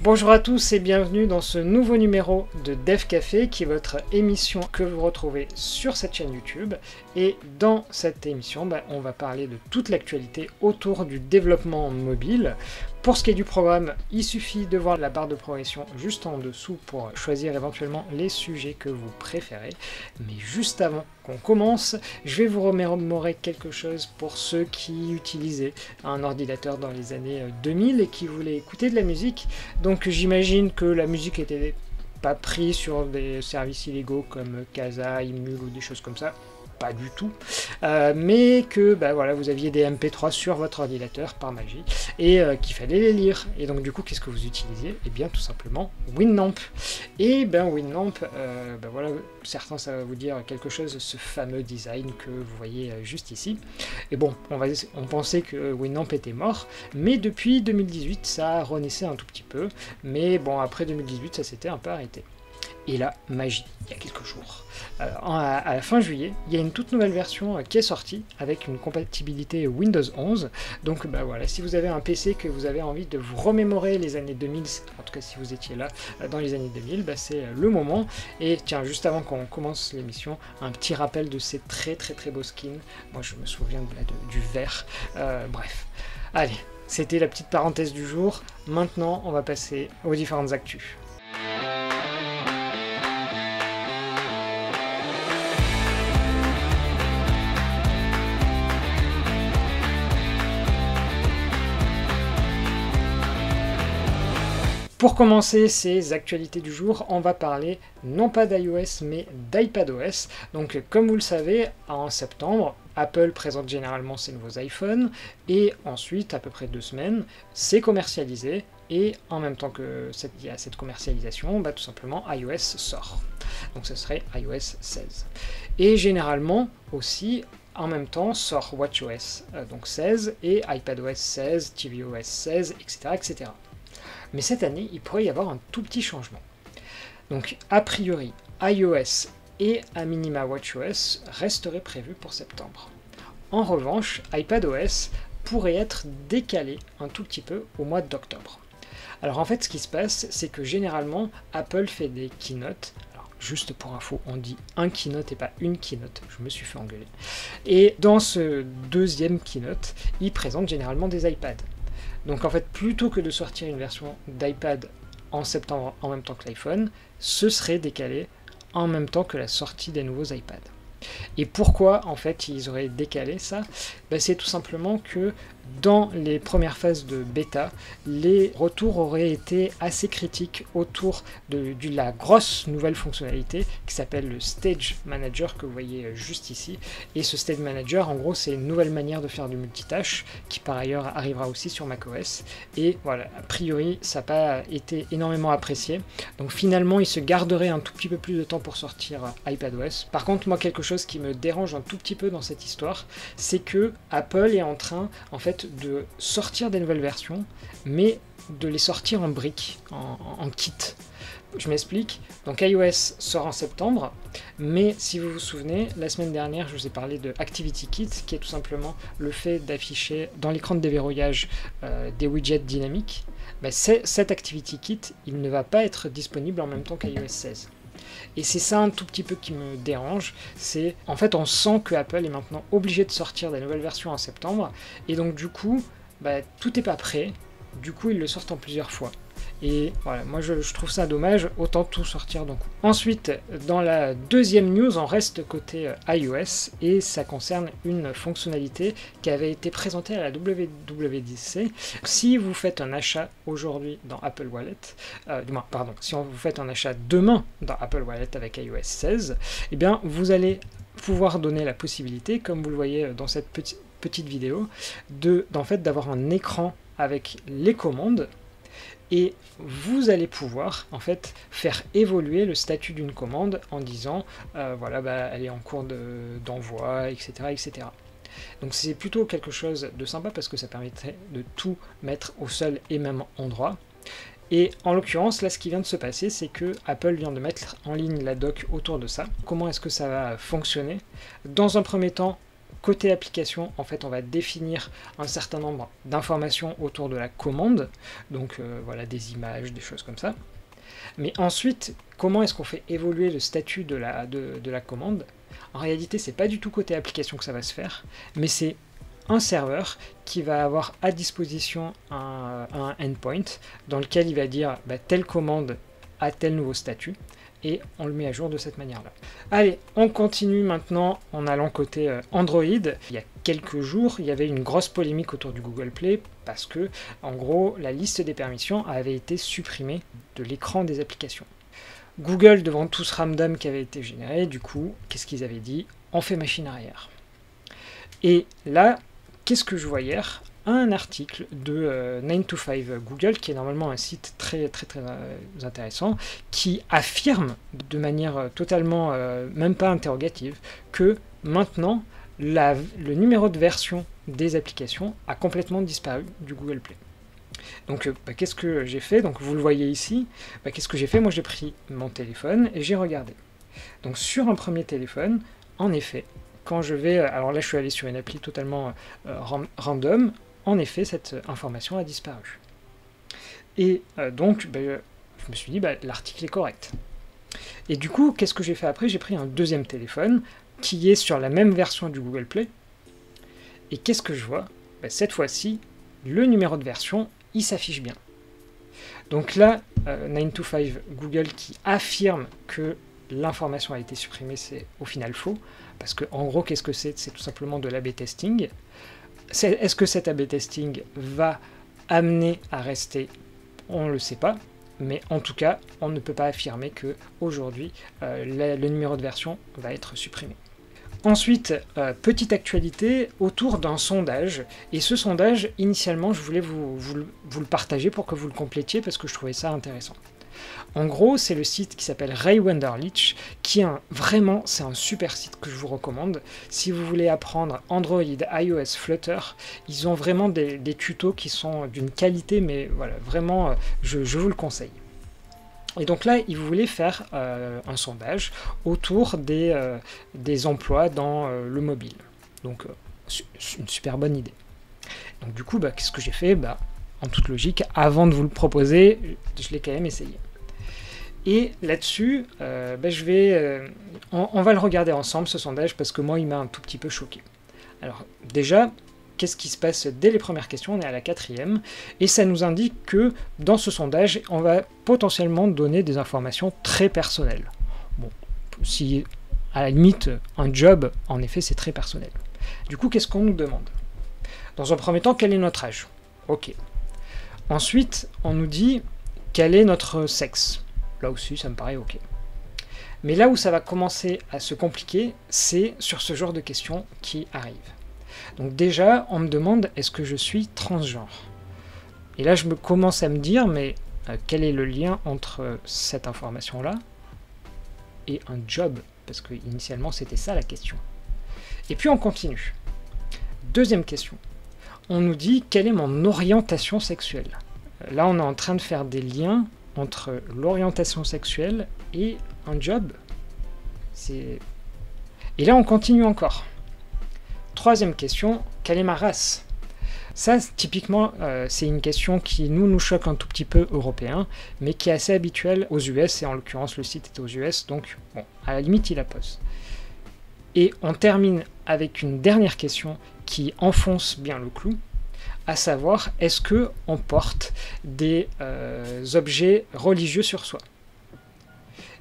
Bonjour à tous et bienvenue dans ce nouveau numéro de Dev Café qui est votre émission que vous retrouvez sur cette chaîne YouTube. Et dans cette émission, on va parler de toute l'actualité autour du développement mobile. Pour ce qui est du programme, il suffit de voir la barre de progression juste en dessous pour choisir éventuellement les sujets que vous préférez. Mais juste avant qu'on commence, je vais vous remémorer quelque chose pour ceux qui utilisaient un ordinateur dans les années 2000 et qui voulaient écouter de la musique. Donc j'imagine que la musique était pas prise sur des services illégaux comme Kazaa, Emule ou des choses comme ça. Pas du tout, mais que voilà, vous aviez des MP3 sur votre ordinateur par magie et qu'il fallait les lire. Et donc du coup, qu'est-ce que vous utilisiez? Et bien tout simplement Winamp. Et Winamp, voilà, certains ça va vous dire quelque chose, ce fameux design que vous voyez juste ici. Et bon, on pensait que Winamp était mort, mais depuis 2018 ça renaissait un tout petit peu, mais bon, après 2018 ça s'était un peu arrêté. Et là, magie, il y a quelques jours. À la fin juillet, il y a une toute nouvelle version qui est sortie avec une compatibilité Windows 11. Donc voilà, si vous avez un PC que vous avez envie de vous remémorer les années 2000, en tout cas si vous étiez là dans les années 2000, c'est le moment. Et tiens, juste avant qu'on commence l'émission, un petit rappel de ces très beaux skins. Moi je me souviens du vert. Bref, allez, c'était la petite parenthèse du jour. Maintenant, on va passer aux différentes actus. Pour commencer ces actualités du jour, on va parler non pas d'iOS mais d'iPadOS. Donc comme vous le savez, en septembre, Apple présente généralement ses nouveaux iPhones et ensuite, à peu près 2 semaines, c'est commercialisé et en même temps que il y a cette commercialisation, tout simplement iOS sort. Donc ce serait iOS 16. Et généralement aussi, en même temps sort WatchOS donc 16 et iPadOS 16, tvOS 16, etc. Mais cette année, il pourrait y avoir un tout petit changement. Donc, a priori, iOS et à minima WatchOS resteraient prévus pour septembre. En revanche, iPadOS pourrait être décalé un tout petit peu au mois d'octobre. Alors en fait, ce qui se passe, c'est que généralement, Apple fait des keynotes. Alors, juste pour info, on dit un keynote et pas une keynote. Je me suis fait engueuler. Et dans ce deuxième keynote, ils présentent généralement des iPads. Donc en fait, plutôt que de sortir une version d'iPad en septembre en même temps que l'iPhone, ce serait décalé en même temps que la sortie des nouveaux iPads. Et pourquoi en fait ils auraient décalé ça? C'est tout simplement que dans les premières phases de bêta, les retours auraient été assez critiques autour de la grosse nouvelle fonctionnalité qui s'appelle le Stage Manager que vous voyez juste ici. Et ce Stage Manager, en gros, c'est une nouvelle manière de faire du multitâche qui par ailleurs arrivera aussi sur macOS. Et voilà, a priori, ça n'a pas été énormément apprécié. Donc finalement, il se garderait un tout petit peu plus de temps pour sortir iPadOS. Par contre, moi, quelque chose qui me dérange un tout petit peu dans cette histoire, c'est que Apple est en train, en fait, de sortir des nouvelles versions, mais de les sortir en briques, en kit. Je m'explique. Donc iOS sort en septembre, mais si vous vous souvenez, la semaine dernière, je vous ai parlé de ActivityKit, qui est tout simplement le fait d'afficher dans l'écran de déverrouillage des widgets dynamiques. Cet ActivityKit, il ne va pas être disponible en même temps qu'iOS 16. Et c'est ça un tout petit peu qui me dérange, c'est en fait on sent que Apple est maintenant obligé de sortir des nouvelles versions en septembre, et donc du coup, tout n'est pas prêt, du coup ils le sortent en plusieurs fois. Et voilà, moi je trouve ça dommage, autant tout sortir d'un coup. Ensuite, dans la deuxième news, on reste côté iOS, et ça concerne une fonctionnalité qui avait été présentée à la WWDC. Si vous faites un achat aujourd'hui dans Apple Wallet, si vous faites un achat demain dans Apple Wallet avec iOS 16, eh bien vous allez pouvoir donner la possibilité, comme vous le voyez dans cette petite vidéo, d'avoir un écran avec les commandes. Et vous allez pouvoir en fait faire évoluer le statut d'une commande en disant elle est en cours d'envoi, etc. Donc c'est plutôt quelque chose de sympa parce que ça permettrait de tout mettre au seul et même endroit. Et en l'occurrence, là ce qui vient de se passer, c'est que Apple vient de mettre en ligne la doc autour de ça. Comment est-ce que ça va fonctionner? Dans un premier temps, côté application, en fait, on va définir un certain nombre d'informations autour de la commande, donc voilà, des images, des choses comme ça. Mais ensuite, comment est-ce qu'on fait évoluer le statut de la commande? En réalité, c'est pas du tout côté application que ça va se faire, mais c'est un serveur qui va avoir à disposition un endpoint dans lequel il va dire telle commande a tel nouveau statut, et on le met à jour de cette manière-là. Allez, on continue maintenant en allant côté Android. Il y a quelques jours, il y avait une grosse polémique autour du Google Play parce que, en gros, la liste des permissions avait été supprimée de l'écran des applications. Google, devant tout ce ramdam qui avait été généré, du coup, qu'est-ce qu'ils avaient dit? On fait machine arrière. Et là, qu'est-ce que je vois hier? Un article de 9to5 Google, qui est normalement un site très intéressant, qui affirme de manière totalement, même pas interrogative, que maintenant, le numéro de version des applications a complètement disparu du Google Play. Donc qu'est-ce que j'ai fait? Donc vous le voyez ici, qu'est-ce que j'ai fait? Moi j'ai pris mon téléphone et j'ai regardé. Donc sur un premier téléphone, en effet, quand je vais, alors là je suis allé sur une appli totalement random, en effet cette information a disparu. Et donc je me suis dit l'article est correct. Et du coup qu'est-ce que j'ai fait après? J'ai pris un deuxième téléphone qui est sur la même version du Google Play. Et qu'est-ce que je vois? Cette fois-ci, le numéro de version, il s'affiche bien. Donc là, 9to5 Google qui affirme que l'information a été supprimée, c'est au final faux. Parce que en gros, qu'est-ce que c'est? C'est tout simplement de l'A/B testing. Est-ce que cet A/B testing va amener à rester? On ne le sait pas. Mais en tout cas, on ne peut pas affirmer qu'aujourd'hui, le numéro de version va être supprimé. Ensuite, petite actualité autour d'un sondage. Et ce sondage, initialement, je voulais vous le partager pour que vous le complétiez parce que je trouvais ça intéressant. En gros, c'est le site qui s'appelle Ray Wenderlich, qui est vraiment, c'est un super site que je vous recommande. Si vous voulez apprendre Android, iOS, Flutter, ils ont vraiment des tutos qui sont d'une qualité, mais voilà, vraiment, je vous le conseille. Et donc là, ils voulaient faire un sondage autour des emplois dans le mobile. Donc, une super bonne idée. Donc du coup, qu'est-ce que j'ai fait? En toute logique, avant de vous le proposer, je l'ai quand même essayé. Et là-dessus, on va le regarder ensemble, ce sondage, parce que moi, il m'a un tout petit peu choqué. Alors déjà, qu'est-ce qui se passe dès les premières questions? On est à la 4e, et ça nous indique que dans ce sondage, on va potentiellement donner des informations très personnelles. Bon, si à la limite, un job, en effet, c'est très personnel. Du coup, qu'est-ce qu'on nous demande? Dans un premier temps, quel est notre âge? Ok. Ensuite, on nous dit quel est notre sexe. Là aussi, ça me paraît ok. Mais là où ça va commencer à se compliquer, c'est sur ce genre de questions qui arrivent. Donc déjà, on me demande est-ce que je suis transgenre? Et là, je commence à me dire, mais quel est le lien entre cette information-là et un job? Parce que initialement, c'était ça la question. Et puis on continue. Deuxième question. On nous dit quelle est mon orientation sexuelle? Là, on est en train de faire des liens entre l'orientation sexuelle et un job. Et là, on continue encore. Troisième question, quelle est ma race? Ça, typiquement, c'est une question qui nous choque un tout petit peu européens, mais qui est assez habituelle aux US, et en l'occurrence, le site est aux US, donc, bon, à la limite, il la pose. Et on termine avec une dernière question qui enfonce bien le clou, à savoir, est-ce qu'on porte des objets religieux sur soi?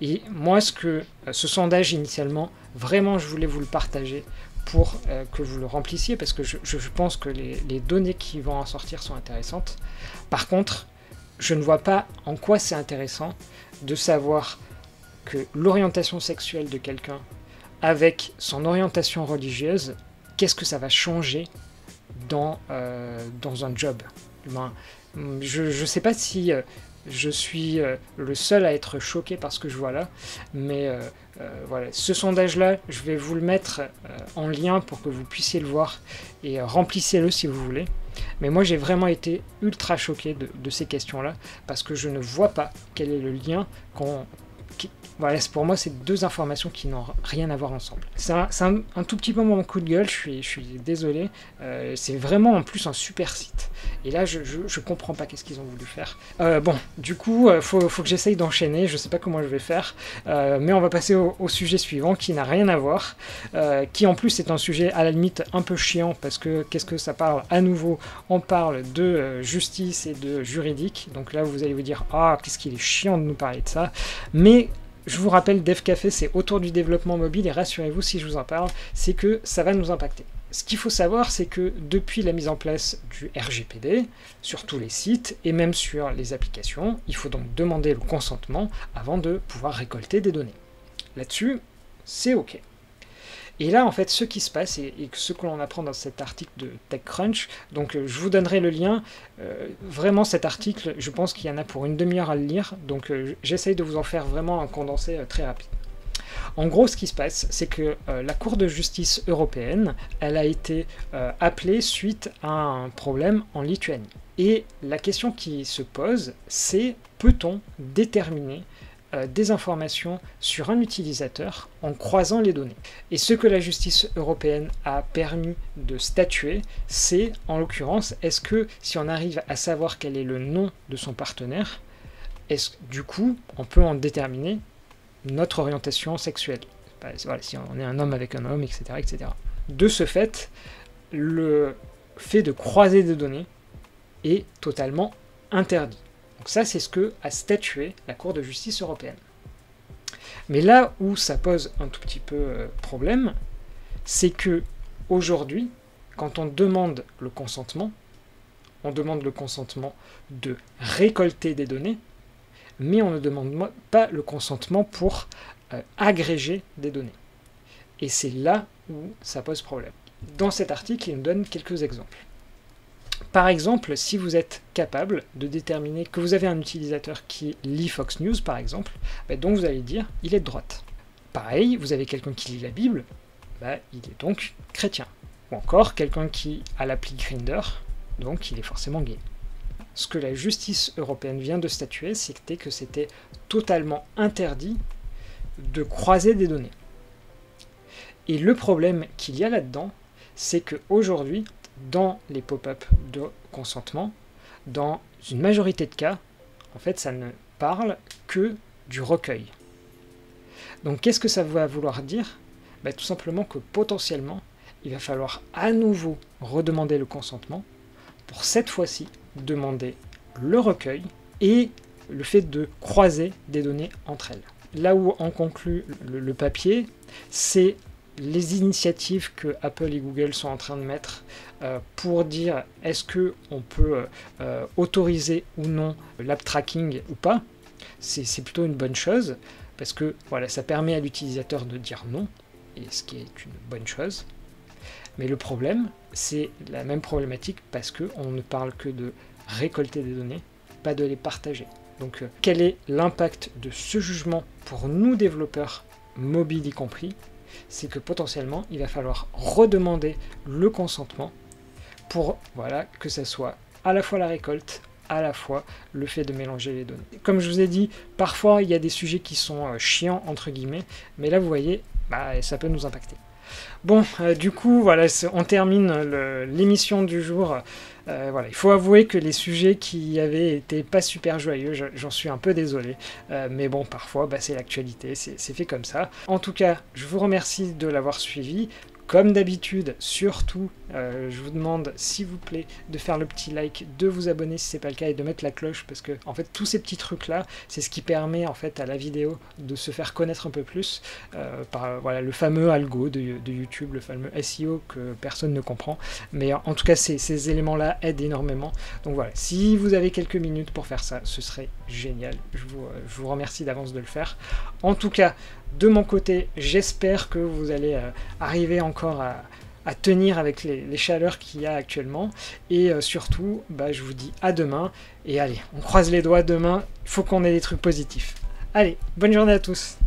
Et moi, ce sondage, initialement, vraiment, je voulais vous le partager pour que vous le remplissiez, parce que je pense que les données qui vont en sortir sont intéressantes. Par contre, je ne vois pas en quoi c'est intéressant de savoir que l'orientation sexuelle de quelqu'un avec son orientation religieuse, qu'est-ce que ça va changer dans un job. Je ne sais pas si je suis le seul à être choqué par ce que je vois là, mais voilà, ce sondage-là, je vais vous le mettre en lien pour que vous puissiez le voir, et remplissez-le si vous voulez. Mais moi, j'ai vraiment été ultra choqué de ces questions-là, parce que je ne vois pas quel est le lien Voilà, pour moi, c'est deux informations qui n'ont rien à voir ensemble. C'est un tout petit peu mon coup de gueule, je suis désolé. C'est vraiment en plus un super site. Et là, je comprends pas qu'est-ce qu'ils ont voulu faire. Bon, du coup, faut que j'essaye d'enchaîner, je sais pas comment je vais faire. Mais on va passer au sujet suivant, qui n'a rien à voir. Qui en plus est un sujet à la limite un peu chiant, parce que qu'est-ce que ça parle à nouveau? On parle de justice et de juridique. Donc là, vous allez vous dire, ah, qu'est-ce qu'il est chiant de nous parler de ça. Mais je vous rappelle, Dev Café, c'est autour du développement mobile, et rassurez-vous, si je vous en parle, c'est que ça va nous impacter. Ce qu'il faut savoir, c'est que depuis la mise en place du RGPD, sur tous les sites, et même sur les applications, il faut donc demander le consentement avant de pouvoir récolter des données. Là-dessus, c'est OK. Et là, en fait, ce qui se passe, et ce que l'on apprend dans cet article de TechCrunch, donc je vous donnerai le lien, vraiment cet article, je pense qu'il y en a pour une demi-heure à le lire, donc j'essaye de vous en faire vraiment un condensé très rapide. En gros, ce qui se passe, c'est que la Cour de justice européenne, elle a été appelée suite à un problème en Lituanie. Et la question qui se pose, c'est peut-on déterminer des informations sur un utilisateur en croisant les données. Et ce que la justice européenne a permis de statuer, c'est, en l'occurrence, est-ce que si on arrive à savoir quel est le nom de son partenaire, est-ce du coup, on peut en déterminer notre orientation sexuelle. Voilà, si on est un homme avec un homme, etc., etc. De ce fait, le fait de croiser des données est totalement interdit. Donc ça, c'est ce que a statué la Cour de justice européenne. Mais là où ça pose un tout petit peu problème, c'est que aujourd'hui, quand on demande le consentement de récolter des données, mais on ne demande pas le consentement pour agréger des données. Et c'est là où ça pose problème. Dans cet article, il nous donne quelques exemples. Par exemple, si vous êtes capable de déterminer que vous avez un utilisateur qui lit Fox News, par exemple, donc vous allez dire il est de droite. Pareil, vous avez quelqu'un qui lit la Bible, il est donc chrétien. Ou encore quelqu'un qui a l'appli Grindr, donc il est forcément gay. Ce que la justice européenne vient de statuer, c'était que c'était totalement interdit de croiser des données. Et le problème qu'il y a là-dedans, c'est qu'aujourd'hui, dans les pop-up de consentement, dans une majorité de cas, en fait, ça ne parle que du recueil. Donc, qu'est-ce que ça va vouloir dire? Tout simplement que potentiellement, il va falloir à nouveau redemander le consentement pour cette fois-ci demander le recueil et le fait de croiser des données entre elles. Là où on conclut le papier, c'est les initiatives que Apple et Google sont en train de mettre pour dire est-ce qu'on peut autoriser ou non l'app tracking ou pas. C'est plutôt une bonne chose parce que voilà, ça permet à l'utilisateur de dire non, et ce qui est une bonne chose. Mais le problème, c'est la même problématique parce qu'on ne parle que de récolter des données, pas de les partager. Donc quel est l'impact de ce jugement pour nous développeurs, mobiles y compris? C'est que potentiellement, il va falloir redemander le consentement pour que ça soit à la fois la récolte, à la fois le fait de mélanger les données. Comme je vous ai dit, parfois il y a des sujets qui sont chiants, entre guillemets, mais là vous voyez, ça peut nous impacter. Bon, du coup, voilà, on termine l'émission du jour. Voilà, il faut avouer que les sujets qui avaient été pas super joyeux, j'en suis un peu désolé. Mais bon, parfois, c'est l'actualité, c'est fait comme ça. En tout cas, je vous remercie de l'avoir suivi. Comme d'habitude, surtout, je vous demande, s'il vous plaît, de faire le petit like, de vous abonner si c'est pas le cas et de mettre la cloche, parce que en fait, tous ces petits trucs-là, c'est ce qui permet en fait à la vidéo de se faire connaître un peu plus par le fameux algo de YouTube, le fameux SEO que personne ne comprend. Mais en tout cas, ces éléments-là aident énormément. Donc voilà, si vous avez quelques minutes pour faire ça, ce serait génial. Je vous remercie d'avance de le faire. En tout cas, de mon côté, j'espère que vous allez arriver encore à tenir avec les chaleurs qu'il y a actuellement. Et surtout, je vous dis à demain. Et allez, on croise les doigts demain. Il faut qu'on ait des trucs positifs. Allez, bonne journée à tous.